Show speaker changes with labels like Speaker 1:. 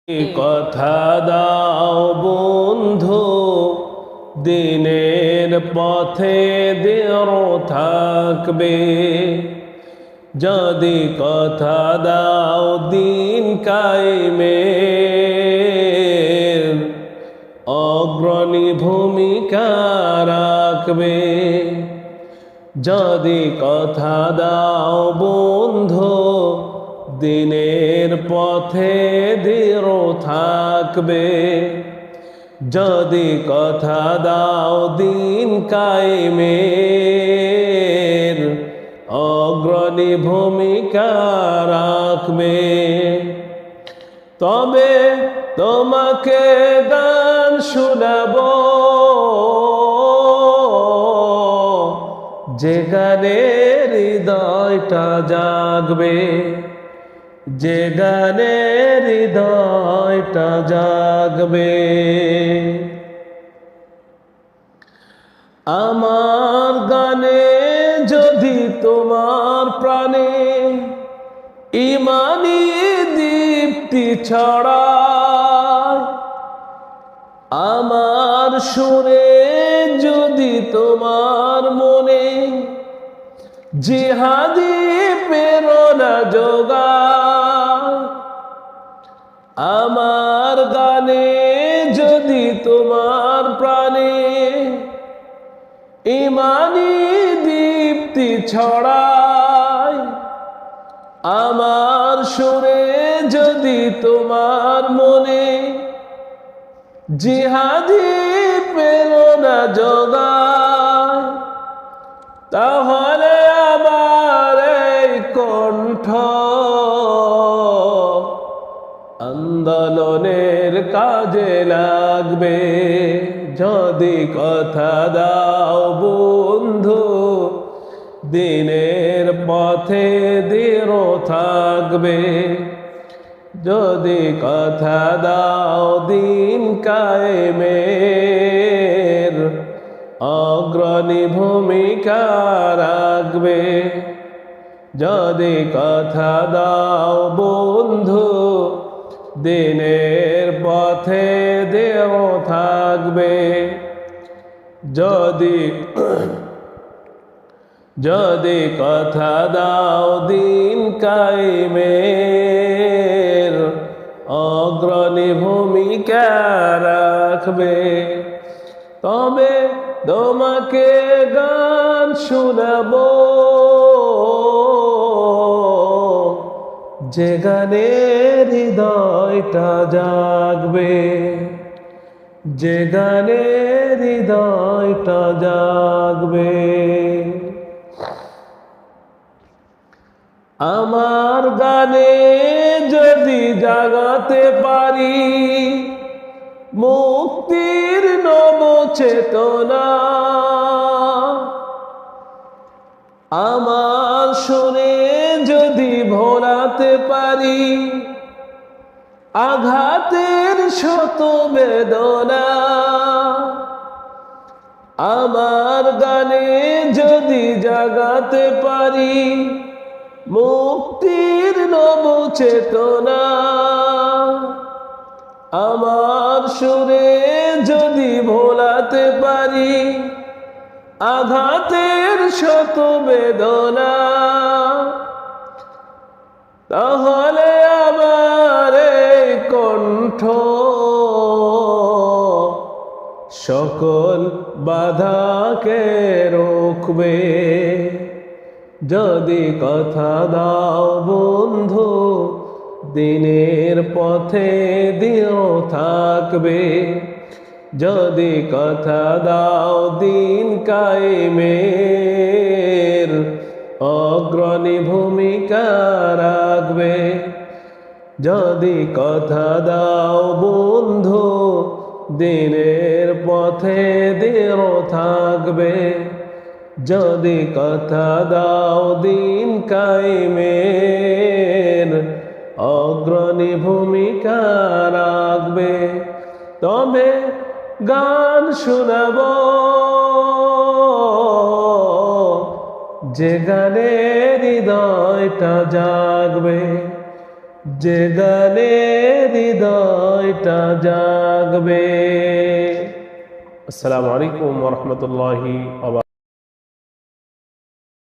Speaker 1: কথা দাও বন্ধু, দিনের পথে দৃঢ় থাকবে। যদি কথা দাও দিন কায়েমের, অগ্রণী ভূমিকা রাখবে। যদি কথা দাও বন্ধু, দিনের পথে দৃঢ় থাকবে। যদি কথা দাও দিন কায়েমের, অগ্রণী ভূমিকা রাখবে। তবে তোমাকে গান শোনাবো, যে গানে হৃদয়টা জাগবে, যে গানে হৃদয়টা জাগবে। আমার গানে যদি তোমার প্রাণে ইমানি দীপ্তি ছড়ায়, আমার সুরে যদি তোমার মনে জিহাদি প্রেরণা যোগায়, আমার গানে যদি তোমার প্রাণে ইমানি দীপ্তি ছড়ায়, আমার সুরে যদি তোমার মনে জিহাদি প্রেরণা যোগায়, তাহলে আমার এই কণ্ঠ আন্দোলনের কাজে লাগবে। যদি কথা দাও বন্ধু, দিনের পথে দৃঢ় থাকবে। যদি কথা দাও দিন কায়েমের, অগ্রণী ভূমিকা রাখবে। যদি কথা দাও বন্ধু, দিনের পথে দৃঢ় থাকবে। যদি কথা দাও দিন কায়েমের, অগ্রণী ভূমিকা রাখবে। তবে তোমাকে গান শোনাবো, যে গানে হৃদয়টা জাগবে, যে গানে হৃদয়টা জাগবে। আমার গানে যদি জাগাতে পারি মুক্তির নব চেতনা, আমার শুনে যদি ভোলাতে পারি আঘাতের শত বেদনা, আমার গানে যদি জাগাতে পারি মুক্তির নব চেতনা, আমার সুরে যদি ভোলাতে পারি আঘাতের শত বেদনা, তাহলে আমার এই কণ্ঠ সকল বাধাকে রুখবে। যদি কথা দাও বন্ধু, দিনের পথে দৃঢ় থাকবে। যদি কথা দাও দিন কায়েমের, অগ্রণী ভূমিকা রাখবে। যদি কথা দাও বন্ধু, দিনের পথে দৃঢ় থাকবে। যদি কথা দাও দিন কায়েমের, অগ্রণী ভূমিকা রাখবে। তবে গান শোনাবো, যে গানে হৃদয়টা জাগবে, যে গানে হৃদয়টা জাগবে। আসসালামু আলাইকুম ওয়া রাহমাতুল্লাহি ওয়া বারাকাতুহু।